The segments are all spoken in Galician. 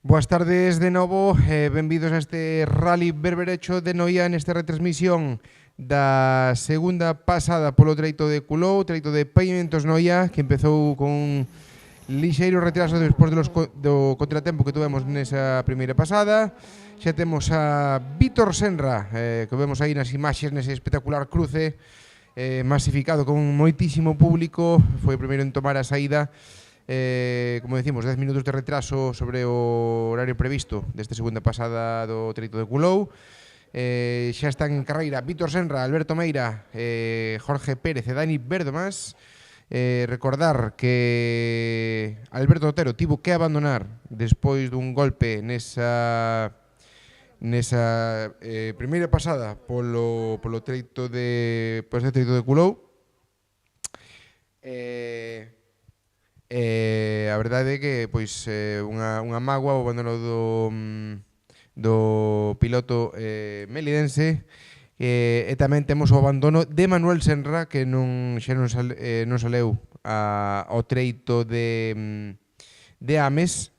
Boas tardes de novo, benvidos a este Rally Berberecho de Noia nesta retransmisión da segunda pasada polo treito de Culou, treito de Pavimentos Noia, que empezou con lixeiro retraso despois do contratempo que tuvemos nesa primeira pasada. Xa temos a Vítor Senra, que vemos aí nas imaxes nese espectacular cruce, masificado con moitísimo público, foi o primeiro en tomar a saída. Como decimos, 10 minutos de retraso sobre o horario previsto desta segunda pasada do treito de Culou. Xa están en carreira Vítor Senra, Alberto Meira, Jorge Pérez e Dani Verdomás. Recordar que Alberto Otero tivo que abandonar despois dun golpe nesa primeira pasada polo treito de Culou. A verdade é que pois unha mágoa o abandono do piloto melidense, e tamén temos o abandono de Manuel Senra, que non saleu ao treito de Ames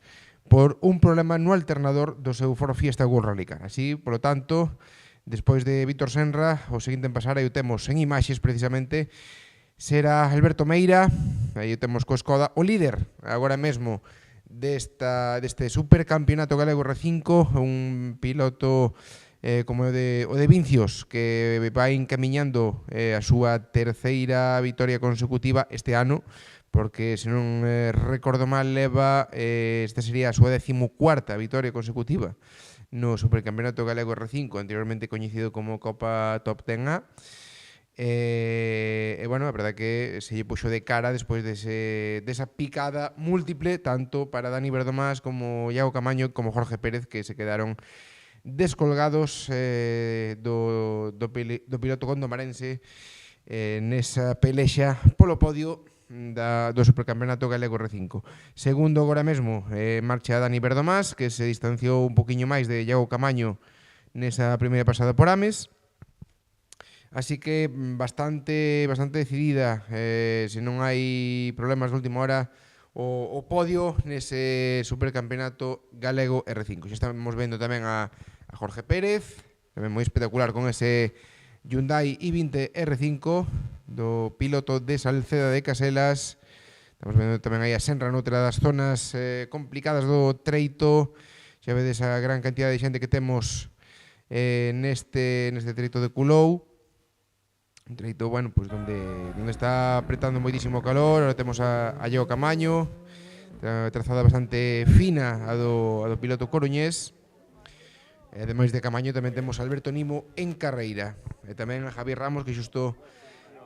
por un problema no alternador do seu Ford Fiesta World Rally Car. Así, polo tanto, despois de Vítor Senra, o seguinte en pasar, aí o temos en imaxes precisamente, será Alberto Meira. Aí o temos co Skoda, o líder agora mesmo deste supercampeonato galego R5, un piloto como o de Vincios, que vai encamiñando a súa terceira vitoria consecutiva este ano, porque, se non recordo mal, leva esta sería a súa 14ª vitoria consecutiva no supercampeonato galego R5, anteriormente coñecido como Copa Top 10A. Bueno, a verdade que se lle puxo de cara despois desa picada múltiple, tanto para Dani Verdomás como Iago Camaño como Jorge Pérez, que se quedaron descolgados do piloto condomarense nesa pelexa polo podio do supercampeonato galego R5. Segundo agora mesmo marcha Dani Verdomás, que se distanciou un poquinho máis de Iago Camaño nesa primeira pasada por Ames. Así que bastante decidida, se non hai problemas de última hora, o podio nese supercampeonato galego R5. Xa estamos vendo tamén a Jorge Pérez, tamén moi espectacular con ese Hyundai i20 R5 do piloto de Salceda de Caselas. Estamos vendo tamén aí a Senra noutra das zonas complicadas do treito. Xa vedes a gran cantidad de xente que temos neste treito de Culou. Un treito, bueno, pues donde está apretando moitísimo calor. Ahora temos a Iago Camaño, trazada bastante fina a do piloto coruñés. Ademais de Camaño tamén temos a Alberto Nimo en carreira, e tamén a Javier Ramos, que xusto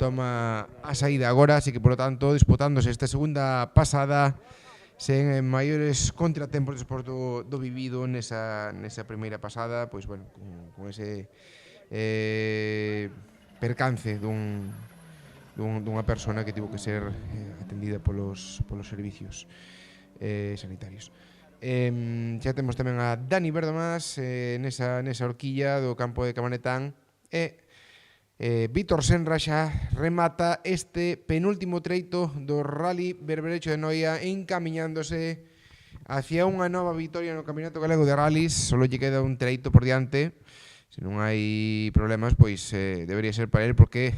toma a saída agora. Así que, por lo tanto, disputándose esta segunda pasada sen maiores contratempos despois do vivido nesa primeira pasada, pois, bueno, con ese percance dunha persona que tivo que ser atendida polos servicios sanitarios. Xa temos tamén a Dani Verdomás nesa horquilla do campo de Cabanetán, e Vítor Senra xa remata este penúltimo treito do Rally Berberecho de Noia, encamiñándose hacia unha nova vitoria no Campeonato Galego de Rallys. Solo lle queda un treito por diante. Se non hai problemas, pois debería ser para él, porque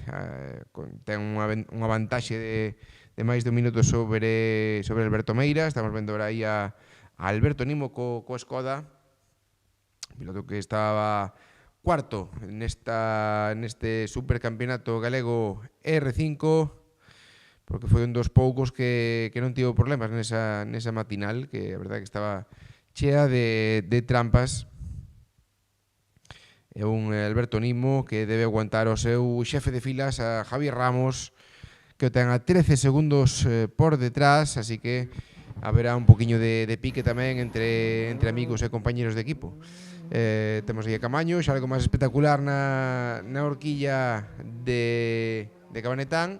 ten unha vantaxe de máis de un minuto sobre Alberto Meira. Estamos vendo ahora aí a Alberto Nimo co Skoda, piloto que estaba cuarto neste supercampeonato galego R5, porque foi un dos poucos que non tivo problemas nesa matinal, que a verdade que estaba chea de trampas. É un Alberto Nimo que debe aguantar o seu xefe de filas, a Javier Ramos, que o ten a 13 segundos por detrás. Así que haberá un poquinho de pique tamén entre amigos e compañeros de equipo. Temos aí a Camaño, xa algo máis espectacular na horquilla de Cabanetán.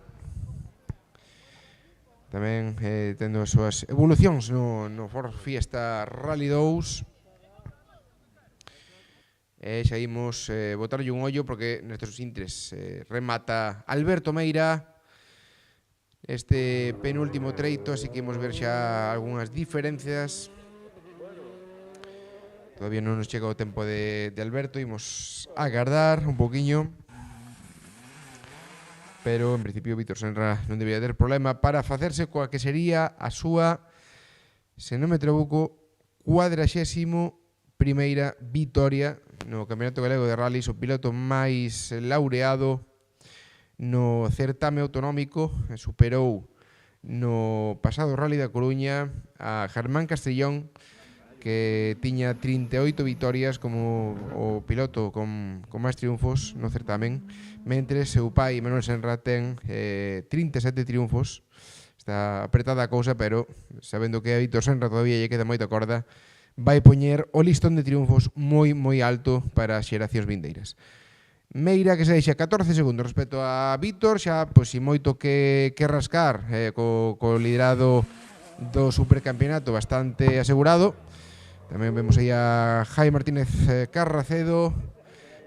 Tamén tendo as súas evolucións no Ford Fiesta Rally 2. Xa imos botarlle un ollo, porque nestes intres remata Alberto Meira este penúltimo treito, así que imos ver xa algunhas diferencias Todavía non nos chega o tempo de Alberto, imos agardar un poquinho. Pero en principio Vítor Senra non debería ter problema para facerse coa que sería a súa, se non me trabuco, 41ª vitoria no Campeonato Galego de Rallys, o piloto máis laureado no certame autonómico. Superou no pasado Rally da Coruña a Germán Castellón, que tiña 38 vitorias como o piloto con máis triunfos no certamen, mentres seu pai Manuel Senra ten 37 triunfos. Está apretada a cousa, pero sabendo que a Vítor Senra todavía lle queda moita corda, vai poñer o listón de triunfos moi alto para as xeracións vindeiras. Meira, que se deixa 14 segundos respecto a Vítor, xa pois si moito que rascar, co liderado do supercampeonato bastante asegurado. Tamén vemos aí a Jaime Martínez Carracedo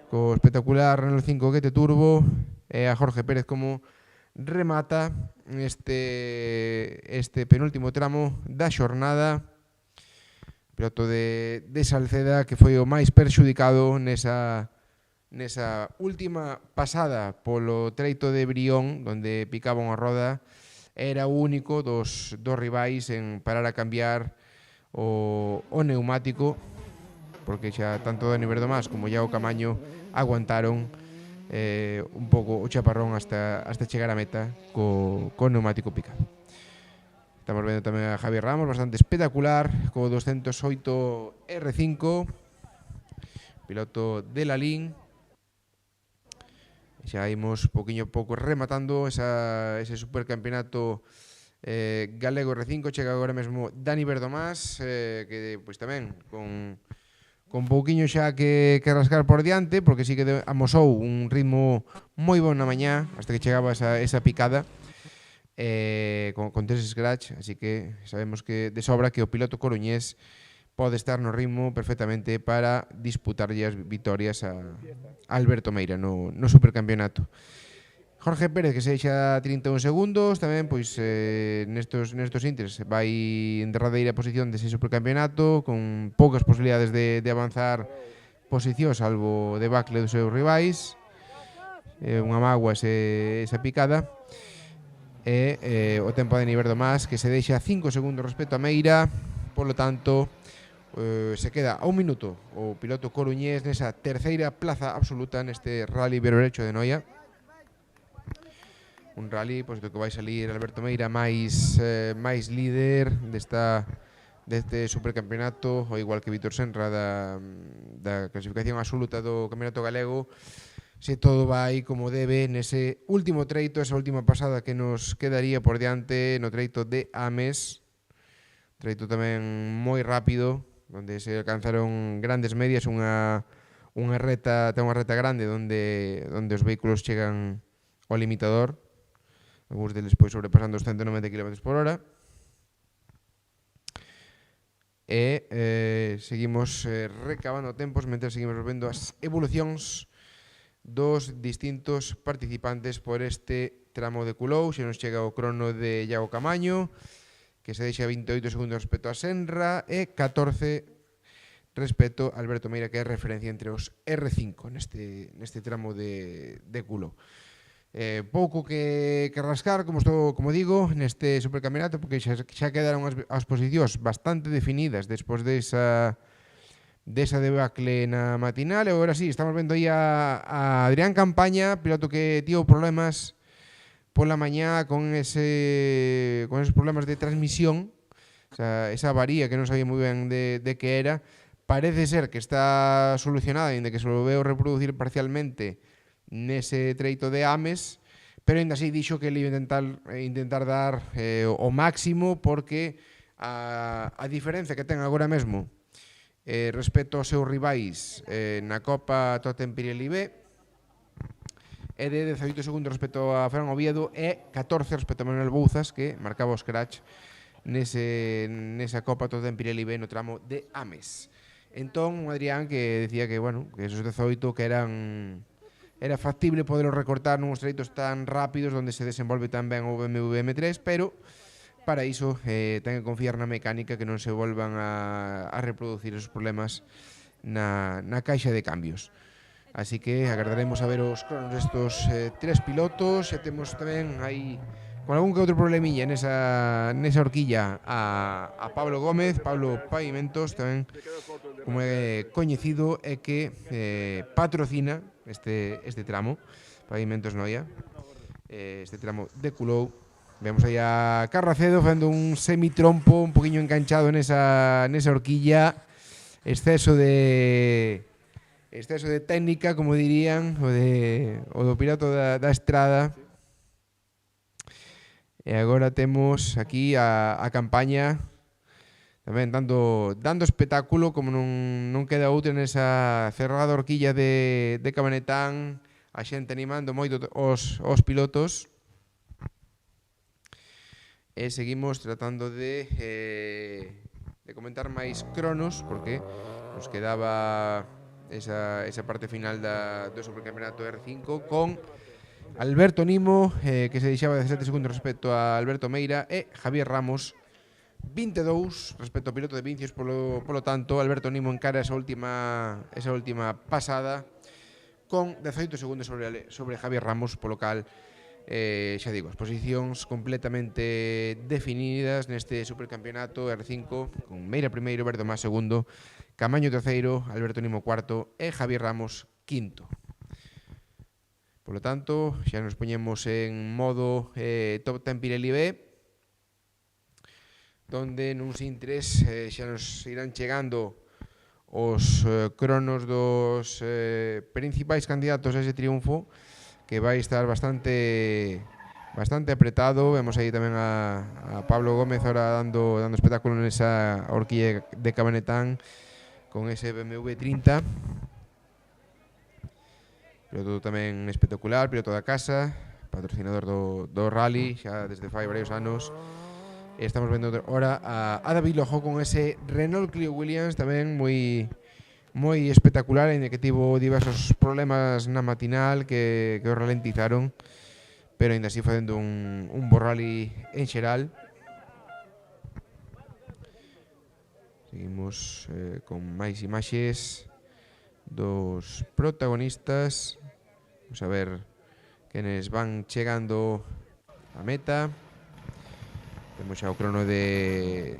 co espectacular Renault 5 GT Turbo, e a Jorge Pérez como remata este penúltimo tramo da xornada. Piloto de Salceda, que foi o máis perxudicado nesa última pasada polo treito de Brión, onde picaba unha roda. Era o único dos rivais en parar a cambiar o neumático, porque xa tanto Dani Verdomás como Iago Camaño aguantaron un pouco o chaparrón hasta chegar a meta co neumático picado. Estamos vendo tamén a Javier Ramos, bastante espectacular, co 208 R5, piloto de Lalín. Xa imos poquinho a pouco rematando ese supercampeonato galego R5. Chega agora mesmo Dani Verdomás, que pois tamén con pouquiño xa que rascar por diante, porque sí que amosou un ritmo moi bon na mañá hasta que chegaba esa picada con 3 scratch, así que sabemos que de sobra que o piloto coruñés pode estar no ritmo perfectamente para disputarlle as vitorias a Alberto Meira no supercampeonato. Jorge Pérez, que se deixa 31 segundos, tamén pois nestos inters vai en derradeira posición dese supercampeonato, con poucas posibilidades de avanzar posición, salvo debacle dos seus rivais. Unha mágoa esa picada. E o tempo de Dani Verdomás, que se deixa 5 segundos respecto a Meira, polo tanto se queda a un minuto o piloto coruñés nesa terceira plaza absoluta neste Rally Berberecho de Noia. Un rally pois do que vai salir Alberto Meira máis líder deste supercampeonato, ao igual que Vítor Senra da clasificación absoluta do Campeonato Galego. Se todo vai como debe nese último treito, esa última pasada que nos quedaría por diante no treito de Ames, treito tamén moi rápido, onde se alcanzaron grandes medias, unha reta grande onde os vehículos chegan ao limitador, algúns deles pois sobrepasando os 190 km/h. E seguimos recabando tempos mentre seguimos vendo as evolucións dos distintos participantes por este tramo de Culou. Se nos chega o crono de Iago Camaño, que se deixa 28 segundos respecto a Senra e 14 respecto a Alberto Meira, que é referencia entre os R5 neste tramo de Culou. Pouco que rascar, como digo, neste supercampeonato, porque xa quedaron as posicións bastante definidas despois desa debacle na matinal. E agora sí, estamos vendo aí a Adrián Campaña, piloto que tivo problemas pola mañá con esos problemas de transmisión, esa avaría que non sabía moi ben de que era. Parece ser que está solucionada, ainda que se lo veo reproducir parcialmente nese treito de Ames, pero ainda así dixo que ele iba a intentar dar o máximo, porque a diferencia que ten agora mesmo respecto aos seus rivais na Copa Totem Pirelli B é de 18 segundos respecto a Fran Oviedo e 14 respecto a Manuel Bouzas, que marcaba o scratch nesa Copa Totem Pirelli B no tramo de Ames. Entón, Adrián, que decía que, bueno, que esos 18 que era factible poderlos recortar nuns treitos tan rápidos onde se desenvolve tan ben o BMW M3, pero para iso ten que confiar na mecánica, que non se volvan a reproducir esos problemas na caixa de cambios. Así que agardaremos a ver os cronos destos tres pilotos. Xa temos tamén aí con algún que outro problemilla nesa horquilla a Pablo Gómez, Pablo Pavimentos, tamén como é coñecido, é que patrocina este tramo, Pavimentos Noia, este tramo de Culou. Vemos aí a Carracedo facendo un semitrompo un poquinho enganchado nesa horquilla. Exceso de técnica, como dirían, o do piloto da estrada. E agora temos aquí a campaña tamén dando espectáculo, como non queda outra nesa cerrada horquilla de Cabanetán, a xente animando moito os pilotos. E seguimos tratando de comentar máis cronos, porque nos quedaba esa parte final do supercampeonato R5 con Alberto Nimo, que se deixaba 17 segundos respecto a Alberto Meira, e Javier Ramos 22 respecto ao piloto de Vincios. Polo tanto, Alberto Nimo encara esa última pasada con 18 segundos sobre Javier Ramos, polo cal xa digo, as posicións completamente definidas neste supercampeonato R5, con Meira primeiro, Verdomás segundo, Camaño terceiro, Alberto Nimo cuarto e Javier Ramos quinto. Por lo tanto, xa nos poñemos en modo Top 10 Pirelli B, donde nuns intres xa nos irán chegando os cronos dos principais candidatos a ese triunfo, que vai estar bastante apretado. Vemos aí tamén a Pablo Gómez ahora dando espectáculo nesa horquilla de Cabanetán con ese BMW 30. Piloto tamén espectacular, piloto da casa, patrocinador do rally xa desde fai varios anos. E estamos vendo ahora a David Lojo con ese Renault Clio Williams tamén moi espectacular, en que tivo diversos problemas na matinal que o ralentizaron, pero ainda así facendo un bo rally en xeral. Seguimos con máis imaxes dos protagonistas. Vamos a ver quenes van chegando a meta. Temos xa o crono de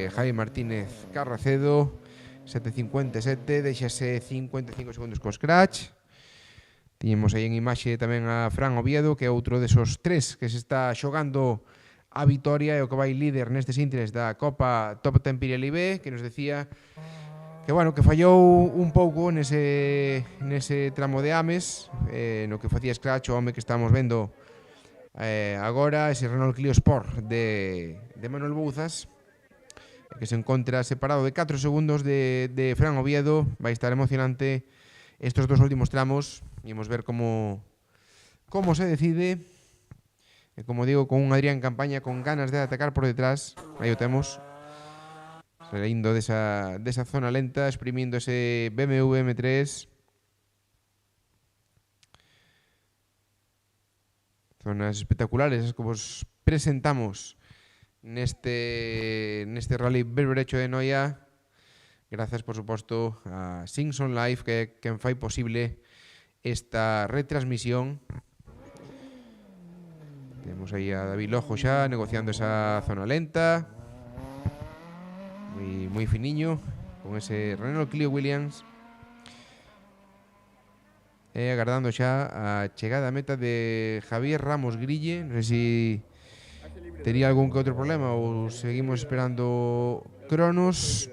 Javi Martínez Carracedo, 7.57, deixase 55 segundos co scratch. Tiñemos aí en imaxe tamén a Fran Oviedo, que é outro desos tres que se está xogando a vitoria e o que vai líder nestes intres da Copa Top 10 Pirelli B, que nos decía que, bueno, que fallou un pouco nese tramo de Ames, no que facía scratch o home que estamos vendo agora, ese Renault Clio Sport de Manuel Bouzas, que se encontra separado de 4 segundos de Fran Oviedo. Vai estar emocionante estos dos últimos tramos. Imos ver como se decide. E como digo, con un Adrián Campaña con ganas de atacar por detrás. Aí o temos, salindo desa zona lenta, exprimindo ese BMW M3. Zonas espectaculares, as que vos presentamos neste Rally Berberecho de Noia, grazas, por suposto, a Simpson Live, que é quen fai posible esta retransmisión. Temos aí a David Lojo xa negociando esa zona lenta, moi finiño, con ese Renault Clio Williams, e agardando xa a chegada a meta de Javier Ramos Grille. Non sei se tería algún que outro problema ou seguimos esperando cronos.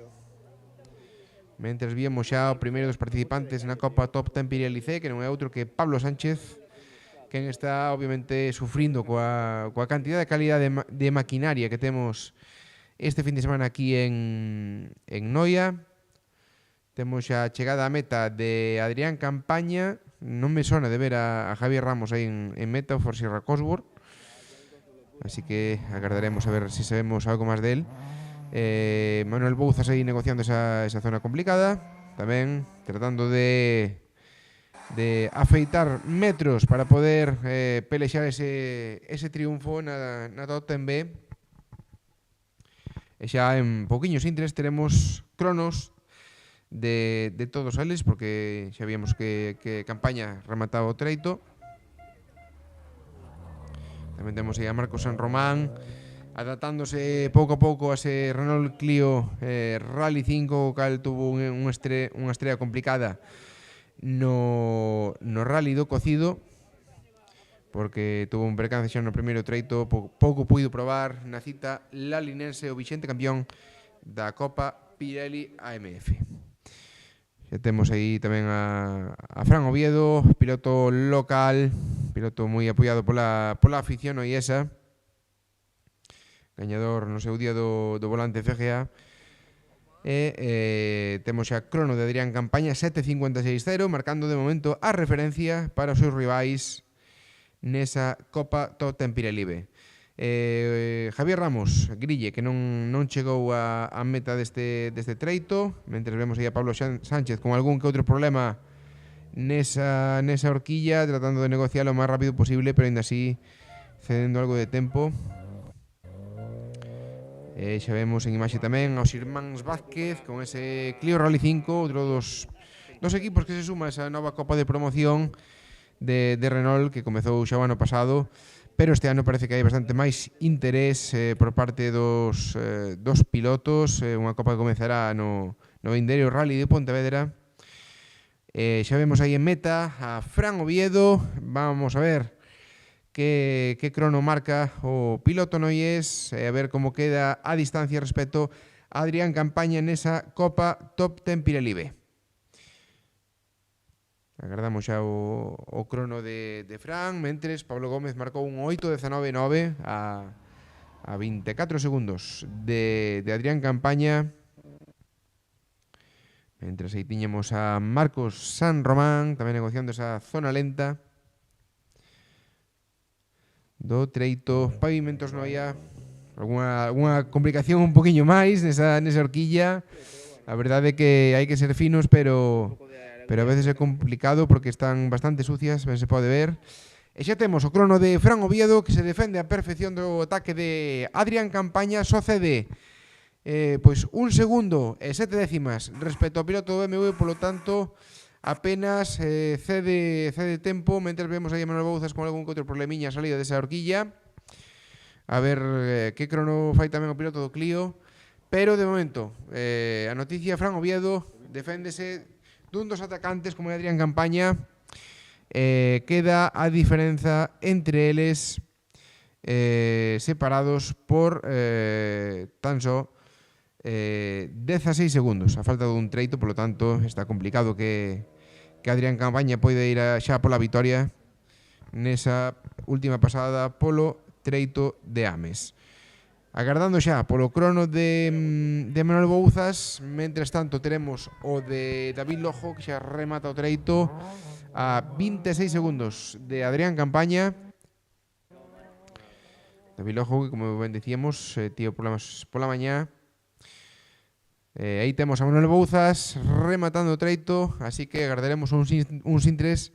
Mentres víamos xa o primeiro dos participantes na Copa Top 10 Pirelli C, que non é outro que Pablo Sánchez, quen está obviamente sufrindo coa cantidad de calidad de maquinaria que temos este fin de semana aquí en Noia. Temos xa a chegada a meta de Adrián Campaña. Non me sona de ver a Javier Ramos aí en meta, o Forsierra Cosworth. Así que agardaremos a ver se sabemos algo máis del. Manuel Bouzas aí negociando esa zona complicada. Tamén tratando de afeitar metros para poder pelexar ese triunfo na Top 10 B. E xa en pouquiños intres teremos cronos de todos eles, porque xa víamos que Campaña remataba o treito. Tamén temos aí a Marcos San Román adaptándose pouco a pouco a ese Renault Clio Rally 5, o cal tuvo unha estrella complicada no Rally do Cocido, porque tuvo un percance xa no primeiro treito, pouco puido probar na cita lalinense o vixente campeón da Copa Pirelli AMF. Xa temos aí tamén a Fran Oviedo, piloto local, piloto moi apoiado pola afición oiesa, gañador no seu día do volante FGA. E temos xa crono de Adrián Campaña 7.56.0, marcando de momento a referencia para os seus rivais nesa Copa Top Ten Pirelli B. Javier Ramos, Grille, que non chegou a meta deste treito, mentre vemos aí a Pablo Sánchez con algún que outro problema nesa horquilla, tratando de negociar o máis rápido posible, pero ainda así cedendo algo de tempo. Xa vemos en imaxe tamén aos irmáns Vázquez con ese Clio Rally 5, outro dos equipos que se suma a esa nova Copa de Promoción de Renault que comezou xa o ano pasado, pero este ano parece que hai bastante máis interés por parte dos pilotos. Unha Copa que comezará no Vindeiro Rally de Pontevedra. Xa vemos aí en meta a Fran Oviedo. Vamos a ver que crono marca o piloto noies, a ver como queda a distancia respecto a Adrián Campaña nesa Copa Top Ten Pirelli B. Agardamos xa o crono de Fran, mentres Pablo Gómez marcou un 8.19.9 a 24 segundos de Adrián Campaña. Mentres aí tiñemos a Marcos San Román tamén negociando esa zona lenta do treito. Pavimentos non había alguna complicación un poquinho máis nesa horquilla. A verdade é que hai que ser finos, pero a veces é complicado porque están bastante sucias, ben se pode ver. E xa temos o crono de Fran Oviedo, que se defende a perfección do ataque de Adrián Campaña. Só cede pois 1 segundo e 7 décimas respecto ao piloto do BMW, polo tanto apenas cede tempo, mentre vemos aí a Manuel Bouzas con algún que outro problemiña a salida desa horquilla. A ver que crono fai tamén o piloto do Clio, pero de momento a noticia: Fran Oviedo deféndese dun dos atacantes como é Adrián Campaña. Queda a diferenza entre eles separados por tan só 16 segundos a falta dun treito, polo tanto está complicado que Adrián Campaña poida ir xa pola vitoria nesa última pasada polo treito de Ames. Agardando xa polo crono de Manuel Bouzas. Mentres tanto teremos o de David Lojo, que xa remata o treito a 26 segundos de Adrián Campaña. David Lojo, que como ben decíamos, tío problemas pola mañá. Aí temos a Manuel Bouzas rematando o treito, así que agardaremos uns intres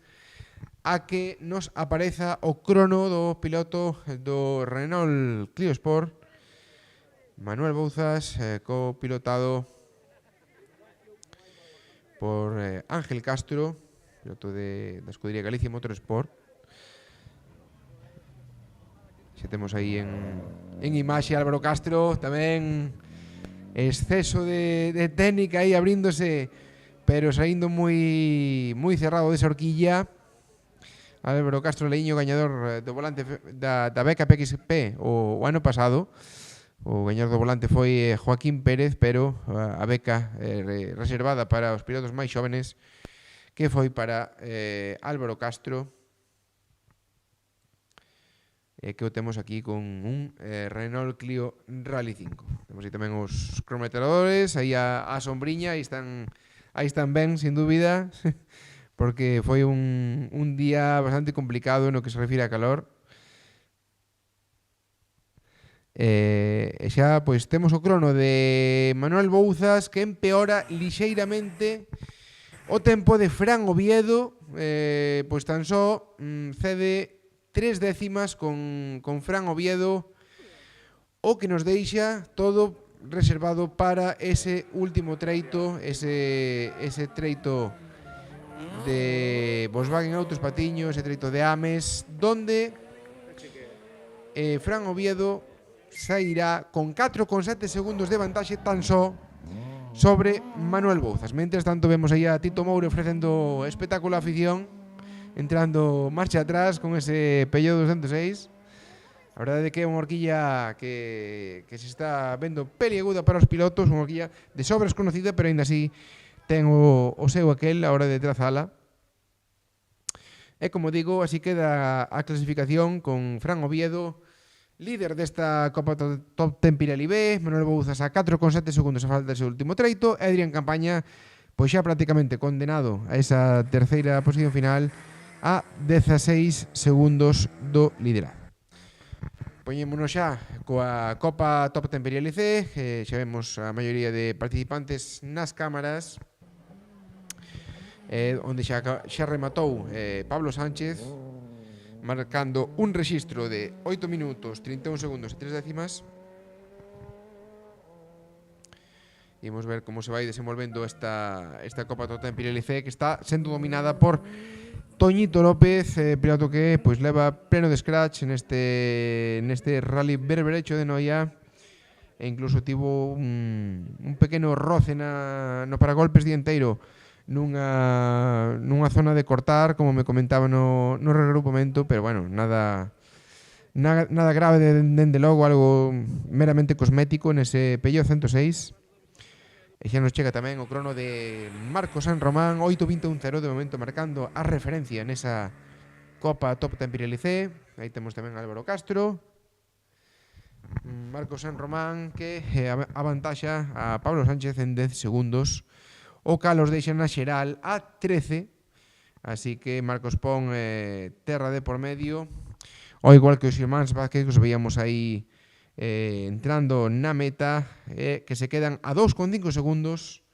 a que nos apareza o crono do piloto do Renault Clio Sport, Manuel Bouzas, copilotado por Ángel Castro, piloto da escudería Galicia Motorsport. Xa temos aí en imaxe Álvaro Castro, tamén exceso de técnica aí abríndose, pero saindo moi cerrado desa horquilla. Álvaro Castro Leiño, gañador do volante da beca PXP o ano pasado. O gañador do volante foi Joaquín Pérez, pero a beca reservada para os pilotos máis xóvenes, que foi para Álvaro Castro, que o temos aquí con un Renault Clio Rally 5. Temos aí tamén os cronometradores, aí a sombriña, aí están ben, sin dúbida, porque foi un día bastante complicado no que se refire a calor. E xa pois temos o crono de Manuel Bouzas, que empeora lixeiramente o tempo de Fran Oviedo. Pois tan só cede 3 décimas con Fran Oviedo, o que nos deixa todo reservado para ese último treito, ese treito de Volkswagen Autos Patiño, ese treito de Ames, donde Fran Oviedo sairá con 4,7 segundos de vantaxe tan só sobre Manuel Bouzas. Mientras tanto vemos aí a Tito Moure ofrecendo espectáculo a afición, entrando marcha atrás con ese Peugeot 206. A verdade é que é unha horquilla que se está vendo peliaguda para os pilotos, unha horquilla de sobras conocida, pero ainda así ten o seu aquel a hora de trazala. E como digo, así queda a clasificación con Fran Oviedo líder desta Copa Top Ten Pirelli B, Manuel Bouzas a 4,7 segundos a falta dese último treito, e Adrián Campaña pois xa prácticamente condenado a esa terceira posición final a 16 segundos do liderado. Poñémonos xa coa Copa Top Ten Pirelli C, xa vemos a maioría de participantes nas cámaras, onde xa rematou Pablo Sánchez, marcando un rexistro de 8 minutos, 31 segundos e 3 décimas. Imos ver como se vai desenvolvendo esta Copa Top Ten Pirelli C, que está sendo dominada por Toñito López, piloto que pois leva pleno de scratch neste rally berberecho de Noia, e incluso tivo un pequeno roce no paragolpes dianteiro nunha zona de cortar, como me comentaba no regrupamento, pero bueno, nada grave dende logo, algo meramente cosmético nese Peugeot 106. E xa nos chega tamén o crono de Marco San Román, 8.21.0 de momento, marcando a referencia nesa Copa Top Ten Pirelli C. Aí temos tamén Álvaro Castro, Marco San Román, que avantaxa a Pablo Sánchez en 10 segundos, o cal os deixa na xeral a 13, así que Marcos pon terra de por medio, ao igual que os irmáns Vázquez, que os veíamos aí entrando na meta, que se quedan a 2,5 segundos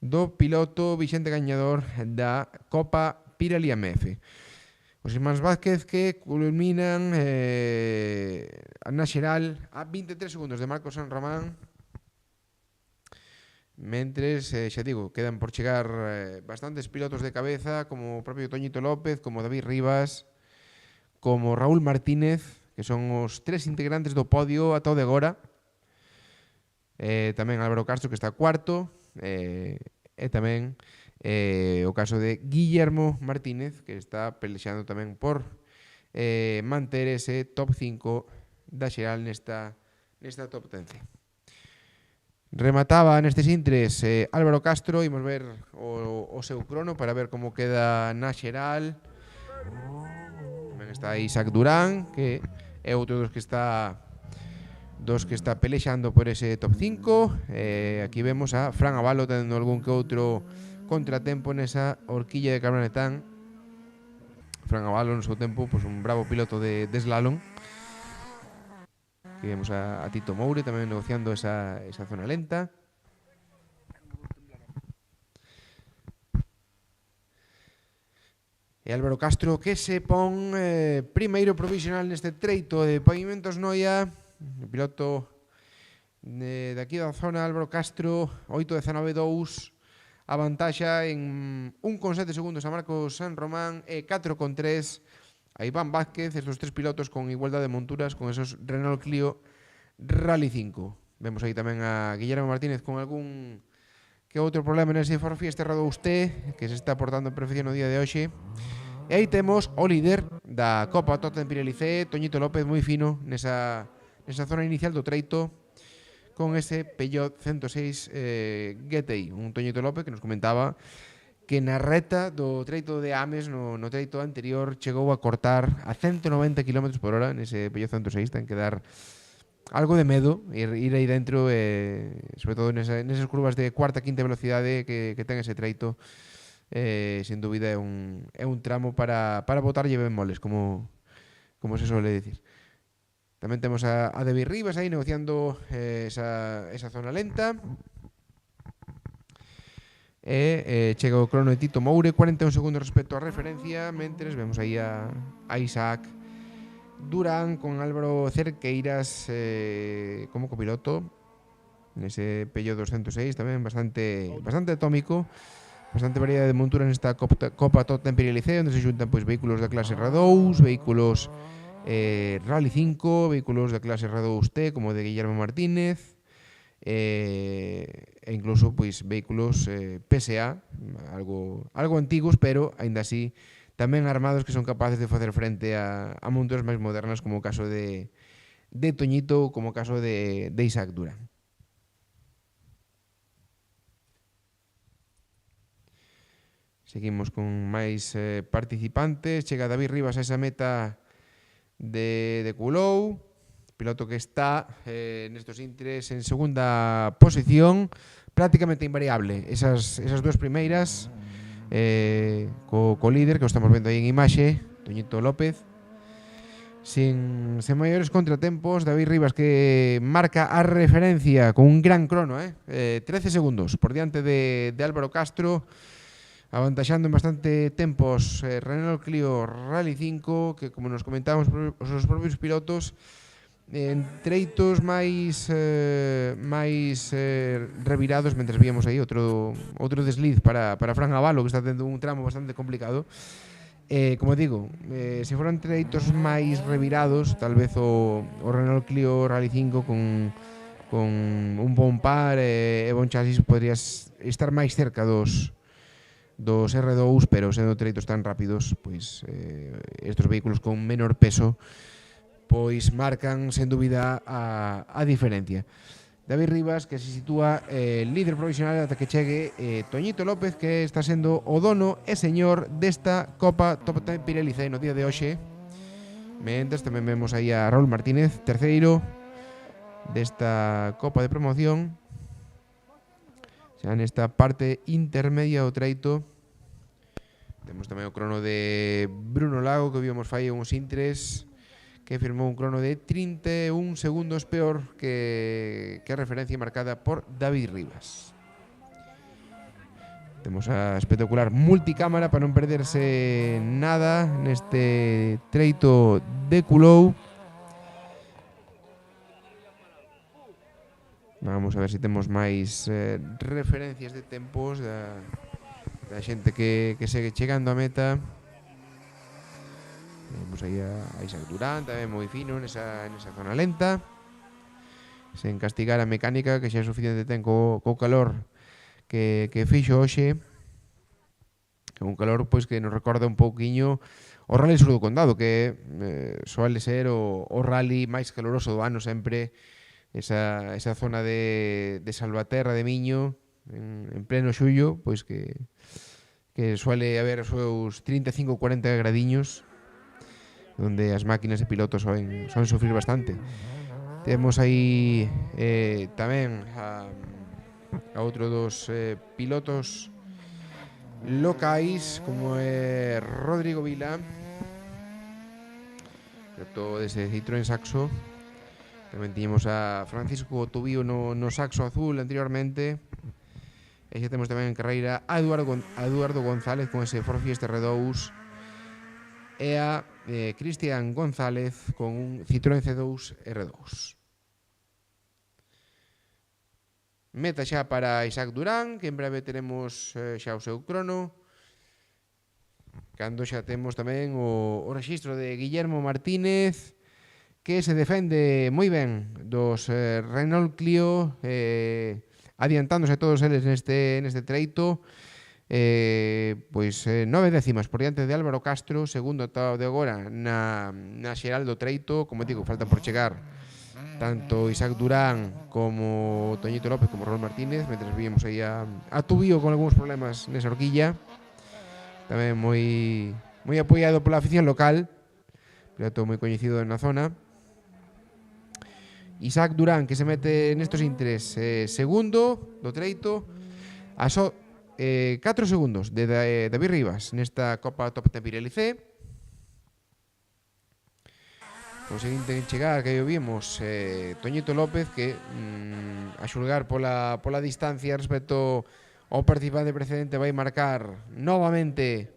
do piloto vixente gañador da Copa Pirelli AMF. Os irmáns Vázquez que culminan na xeral a 23 segundos de Marcos San Román, mentres, xa digo, quedan por chegar bastantes pilotos de cabeza, como o propio Toñito López, como David Rivas, como Raúl Martínez, que son os 3 integrantes do podio ata o de agora. Tamén Álvaro Castro, que está cuarto, e tamén o caso de Guillermo Martínez, que está pelexando tamén por manter ese top 5 da xeral nesta top 10. Remataba nestes intres Álvaro Castro. Imos ver o seu crono para ver como queda na xeral. Tamén está Isaac Durán, que é outro dos que está pelexando por ese top 5. Aquí vemos a Fran Avalo tendo algún que outro contratempo nesa horquilla de Carbonetán. Fran Avalo no seu tempo, pois un bravo piloto de slalom. Aquí vemos a Tito Moure tamén negociando esa zona lenta. E Álvaro Castro, que se pon primeiro provisional neste treito de Pavimentos Noia. O piloto de aquí da zona, Álvaro Castro, 8.19.2, avantaxa en 1,7 segundos a Marcos San Román e 4,3 a Iván Vázquez, estos 3 pilotos con igualdade de monturas con esos Renault Clio Rally 5. Vemos aí tamén a Guillermo Martínez con algún que outro problema nese Ford Fiesta R2T, que se está portando en perfección no día de hoxe. E aí temos o líder da Copa Top Ten Pirelli C, Toñito López, moi fino nesa zona inicial do treito, con ese Peugeot 106 GTI. Un Toñito López que nos comentaba que na reta do treito de Ames, no treito anterior, chegou a cortar a 190 km por hora nese Peugeot 106. Ten que dar algo de medo ir aí dentro, sobre todo nesas curvas de cuarta, quinta velocidade que ten ese treito. Sin dúbida é un tramo para botarlle ben moles, como se suele decir. Tamén temos a David Rivas aí negociando esa zona lenta. Chega o crono de Tito Moure, 41 segundos respecto á referencia, mentres vemos aí a Isaac Durán con Álvaro Cerqueiras como copiloto. nese Peugeot 206 tamén bastante atómico, bastante variedade de montura nesta Copa Totem Liceo, onde se xuntan pois vehículos da clase R2, vehículos Rally 5, vehículos da clase R2T como de Guillermo Martínez, e incluso pois vehículos PSA, algo antigos, pero aínda así tamén armados que son capaces de facer frente a monturas máis modernas, como o caso de Toñito, como o caso de Isaac Durán. Seguimos con máis participantes. Chega David Rivas a esa meta de Coulou, piloto que está nestos intres en segunda posición, prácticamente invariable. Esas dúas primeiras co líder que o estamos vendo aí en imaxe, Toñito López, sin maiores contratempos. David Rivas que marca a referencia con un gran crono, 13 segundos por diante de Álvaro Castro, avantaxando en bastante tempos Renault Clio Rally 5, que como nos comentábamos os propios pilotos, en treitos máis revirados, mentres víamos aí outro desliz para Fran Avalo, que está tendo un tramo bastante complicado. Como digo, se foran treitos máis revirados, tal vez o Renault Clio Rally 5 con un bon par e bon chasis podrías estar máis cerca dos R2, pero sendo treitos tan rápidos, pois estos vehículos con menor peso pois marcan sen dúbida a diferencia. David Rivas, que se sitúa líder provisional ata que chegue Toñito López, que está sendo o dono e señor desta Copa Top Time Pirelli C no día de hoxe. Mentres tamén vemos aí a Raúl Martínez, terceiro desta Copa de Promoción, xa nesta parte intermedia do treito. Temos tamén o crono de Bruno Lago, que vimos fai uns intres, que firmou un crono de 31 segundos peor que a referencia marcada por David Rivas. Temos a espectacular multicámara para non perderse nada neste treito de Coulou. Vamos a ver se temos máis referencias de tempos da xente que segue chegando a meta. Vemos aí a Isaac Durán, tamén moi fino nesa zona lenta, sen castigar a mecánica, que xa é suficiente ten co calor que fixo hoxe. Un calor pois que nos recorda un pouquiño o Rally Sur do Condado, que suele ser o rally máis caloroso do ano sempre, esa zona de Salvaterra de Miño en pleno xullo, pois que suele haber os seus 35-40 gradiños, onde as máquinas e pilotos son sufrir bastante. Temos aí tamén a outro dos pilotos locais, como é Rodrigo Vila, piloto dese Citroën Saxo. Tamén tiñemos a Francisco Tubío no Saxo Azul anteriormente. E xa temos tamén en carreira a Eduardo González con ese Ford Fiesta R2, e a Cristian González con un Citroën C2 R2. Meta xa para Isaac Durán, que en breve teremos xa o seu crono, cando xa temos tamén o rexistro de Guillermo Martínez, que se defende moi ben dos Renault Clio, adiantándose todos eles neste treito. Pois 9 décimas por diante de Álvaro Castro, segundo de agora na xeral do treito. Como digo, faltan por chegar tanto Isaac Durán como Toñito López como Raúl Martínez, mentre víamos aí a Tubío con algúns problemas nesa horquilla, tamén moi apoiado pola afición local, piloto moi coñecido na zona. Isaac Durán, que se mete nestos intres segundo do treito, a só 4 segundos de David Rivas nesta Copa Top Ten Pirelli C. Conseguinte chegar, que aí vimos, Toñito López, que a xulgar pola distancia respecto ao participante precedente vai marcar novamente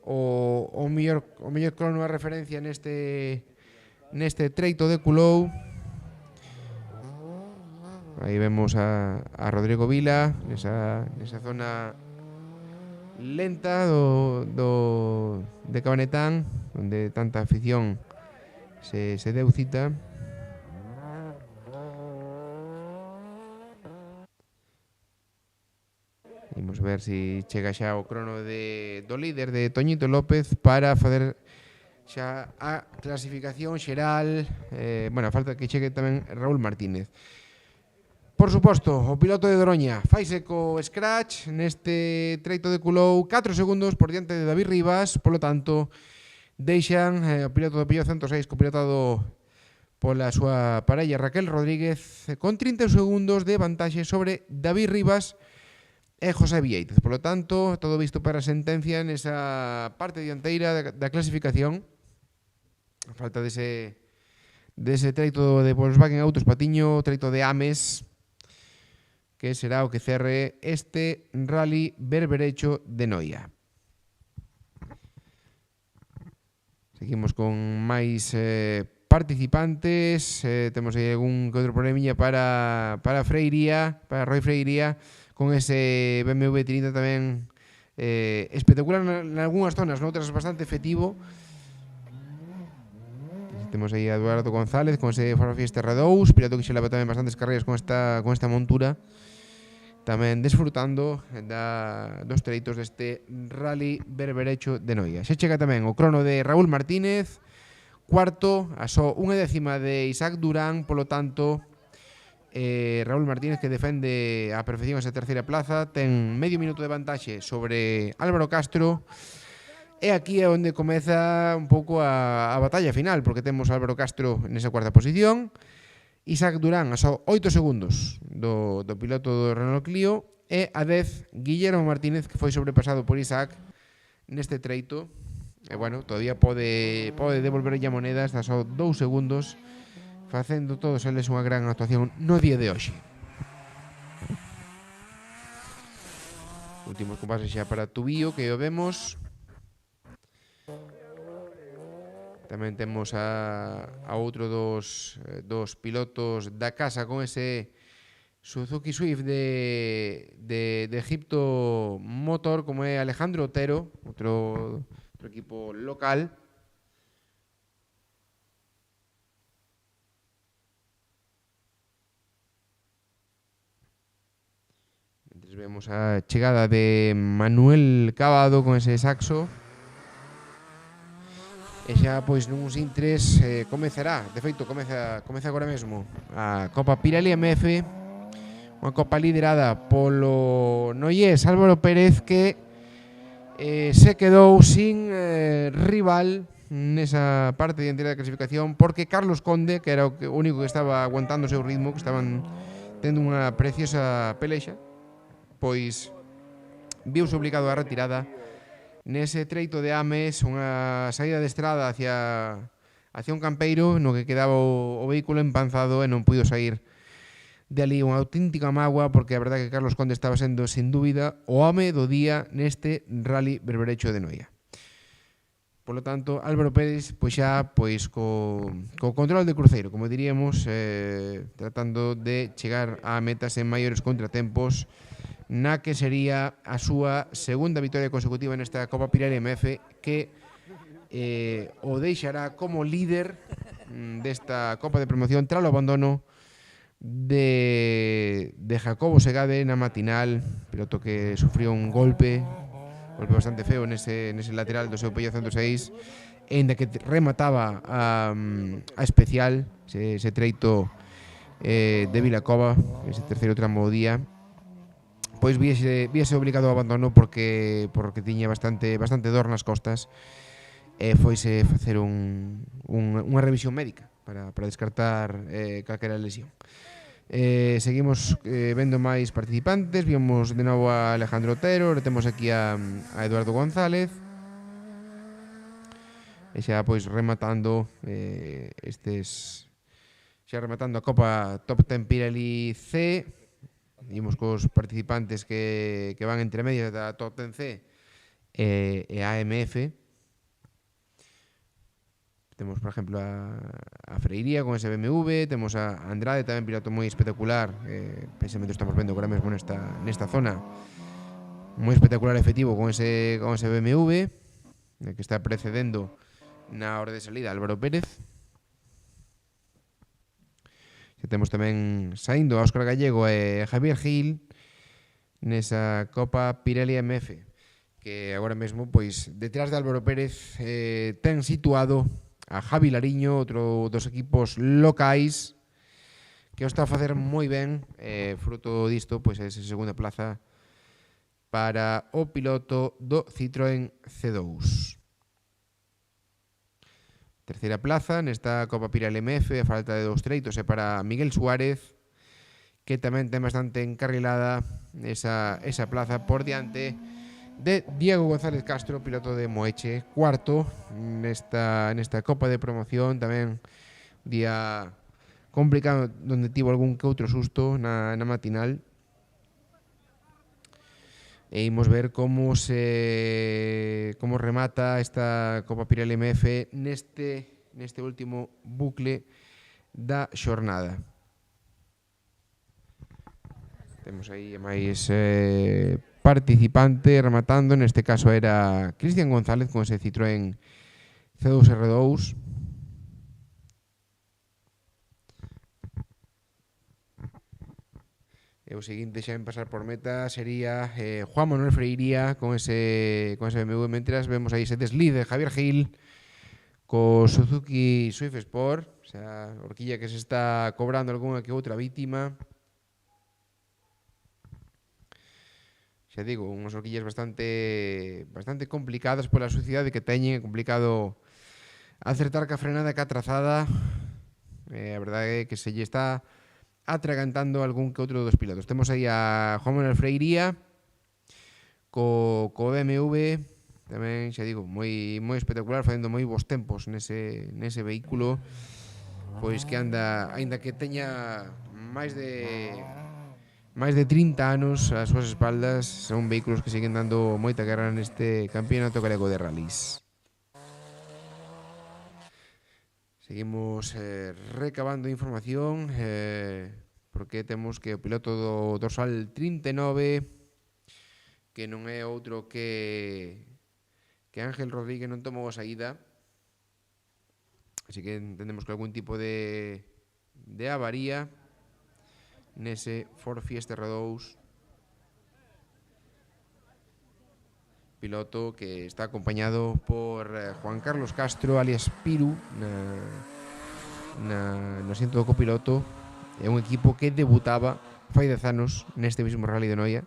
o mellor crono a referencia neste treito de Coulou. Aí vemos a Rodrigo Vila nesa zona lenta de Cabanetán, onde tanta afición se deu cita. Imos ver se chega xa o crono do líder de Toñito López para facer xa a clasificación xeral. Bueno, falta que chegue tamén Raúl Martínez. Por suposto, o piloto de Doroña faise co scratch neste treito de Culou 4 segundos por diante de David Rivas, polo tanto deixan o piloto do Peugeot 106 copilotado pola súa parella Raquel Rodríguez con 30 segundos de vantaxe sobre David Rivas e José Viéitez. Por lo tanto, todo visto para a sentencia nesa parte dianteira da clasificación. A falta dese treito de Volkswagen Autos Patiño, treito de Ames, que será o que cerre este Rally Berberecho de Noia. Seguimos con máis participantes. Temos aí algún que outro problemilla para Freiría, para Roy Freiría, con ese BMW 30 tamén espectacular en algunhas zonas, noutras bastante efectivo. Temos aí a Eduardo González con ese Ford Fiesta R2, piloto que xe leva tamén bastantes carreras con esta montura, tamén desfrutando dos treitos deste Rally Berberecho de Noia. Xe chega tamén o crono de Raúl Martínez, cuarto, a só unha décima de Isaac Durán, polo tanto Raúl Martínez, que defende a perfección esa terceira plaza, ten medio minuto de vantaxe sobre Álvaro Castro. E aquí é onde comeza un pouco a batalla final, porque temos Álvaro Castro nesa cuarta posición, Isaac Durán a só 8 segundos do piloto do Renault Clio, e a 10 Guillermo Martínez, que foi sobrepasado por Isaac neste treito. E bueno, todavía pode devolver ya monedas a só 2 segundos, facendo todos eles unha gran actuación no día de hoxe. Últimos compases xa para Tubío, que o vemos. Tamén temos a outro dos pilotos da casa con ese Suzuki Swift de Egipto Motor, como é Alejandro Otero, outro equipo local. Entonces vemos a chegada de Manuel Cavado con ese saxo. E xa, pois, nuns intres comezará, de feito, comeza agora mesmo a Copa Pirelli MF, unha copa liderada polo noiés Álvaro Pérez, que se quedou sin rival nesa parte dianteira da clasificación, porque Carlos Conde, que era o único que estaba aguantando o seu ritmo, que estaban tendo unha preciosa pelexa, pois viuse obligado a retirada nese treito de Ames, unha saída de estrada hacia un campeiro no que quedaba o vehículo empanzado e non puido sair de ali, unha auténtica mágoa, porque a verdade que Carlos Conde estaba sendo, sin dúbida, o home do día neste Rally Berberecho de Noia. Por lo tanto, Álvaro Pérez, pois xa, pois co control de cruceiro, como diríamos, tratando de chegar a metas en maiores contratempos, na que sería a súa segunda vitoria consecutiva nesta Copa Pirelli MF, que o deixará como líder desta Copa de Promoción tras o abandono de Jacobo Segade na matinal, piloto que sufrió un golpe bastante feo nese lateral do seu Peugeot 106, ainda que remataba a especial ese treito de Vilacova, ese terceiro tramo do día. Pois viese obligado ao abandono porque tiña bastante dor nas costas, e foise facer unha revisión médica para descartar calquera lesión. Seguimos vendo máis participantes. Vimos de novo a Alejandro Otero, temos aquí a Eduardo González, e xa pois rematando rematando a Copa Top 10 Pirelli C. Vimos cos participantes que van entre medias da Top 10C e AMF. Temos, por exemplo, a Freiría con ese BMW, temos a Andrade tamén, piloto moi espectacular, precisamente estamos vendo agora mesmo nesta zona, moi espectacular e efectivo con ese BMW, que está precedendo na hora de salida Álvaro Pérez. Xa temos tamén saindo a Óscar Gallego e Javier Gil nesa Copa Pirelli MF, que agora mesmo, pois, detrás de Álvaro Pérez ten situado a Javi Lariño, outro dos equipos locais que o está a facer moi ben, fruto disto, pois, esa segunda plaza para o piloto do Citroën C2. Terceira plaza nesta Copa Pirelli MF, a falta de 2 treitos, é para Miguel Suárez, que tamén ten bastante encarrilada esa plaza por diante de Diego González Castro, piloto de Moeche, cuarto nesta Copa de Promoción. Tamén día complicado, donde tivo algún que outro susto na matinal. E imos ver como remata esta Copa Pirelli MF neste último bucle da xornada. Temos aí máis participante rematando, neste caso era Cristian González con ese Citroën C2R2. E o seguinte xa en pasar por meta sería Juan Manuel Freiría con ese BMW, mentras vemos aí ese deslize de Javier Gil co Suzuki Swift Sport, o sea, horquilla que se está cobrando algunha que outra vítima. Xa digo, unhas horquillas bastante complicadas pola suciedade que teñen, é complicado acertar ca frenada, ca trazada. A verdade é que se lle está atragantando algún que outro dos pilotos. Temos aí a Juan Manuel Freiría co BMW, tamén, xa digo, moi espectacular, facendo moi bons tempos nese vehículo, pois que anda, aínda que teña máis de 30 anos ás súas espaldas, son vehículos que siguen dando moita guerra neste campeonato galego de rallies. Seguimos recabando información, porque temos que o piloto do dorsal 39, que non é outro que Ángel Rodríguez, non tomou a saída, así que entendemos que algún tipo de avaría nese Ford Fiesta R2, piloto que está acompañado por Juan Carlos Castro, alias Piru, no asiento do copiloto. É un equipo que debutaba fai 10 anos neste mismo Rally de Noia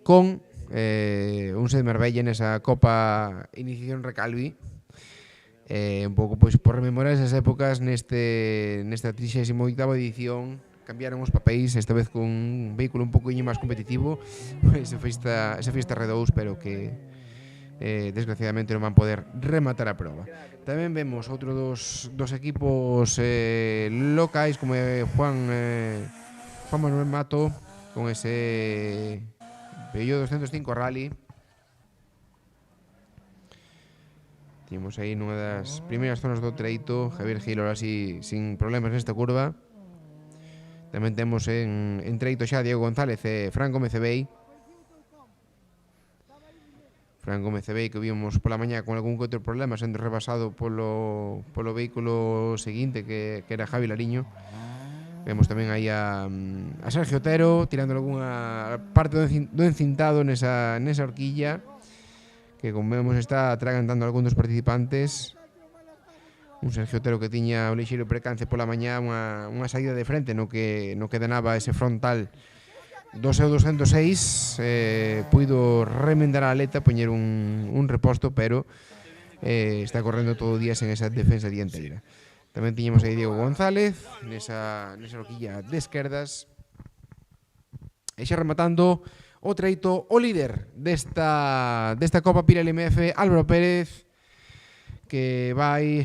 con un set de Marbella nesa Copa Iniciación Recalvi, un pouco pois por rememorar esas épocas. Nesta 38ª edición cambiaron os papéis, esta vez con un vehículo un poquinho máis competitivo, esa fiesta R2, pero que desgraciadamente non van poder rematar a prova. Tamén vemos outro dos equipos locais, como Juan Manuel Mato con ese Peugeot 205 Rally. Temos aí nunha das primeiras zonas do treito Javier Gil, ahora sí, sin problemas nesta curva. Tamén temos en treito xa Diego González e Fran Gómez Ebey. Fran Gómez Ebey, que vimos pola mañá con algún que outro problema, sendo rebasado polo vehículo seguinte, que era Javi Lariño. Vemos tamén aí a Sergio Otero tirando algunha parte do encintado nesa horquilla, que como vemos está atragantando algún dos participantes. Un Sergio Otero que tiña un lixeiro percance pola mañá, unha saída de frente no que danaba ese frontal do seu 206, puido remendar a aleta, poñer un reposto, pero está correndo todo o día sen esa defensa dianteira. Tamén tiñamos aí Diego González nesa horquilla de esquerdas. E xa rematando o treito, o líder desta Copa Pirelli MF, Álvaro Pérez, que vai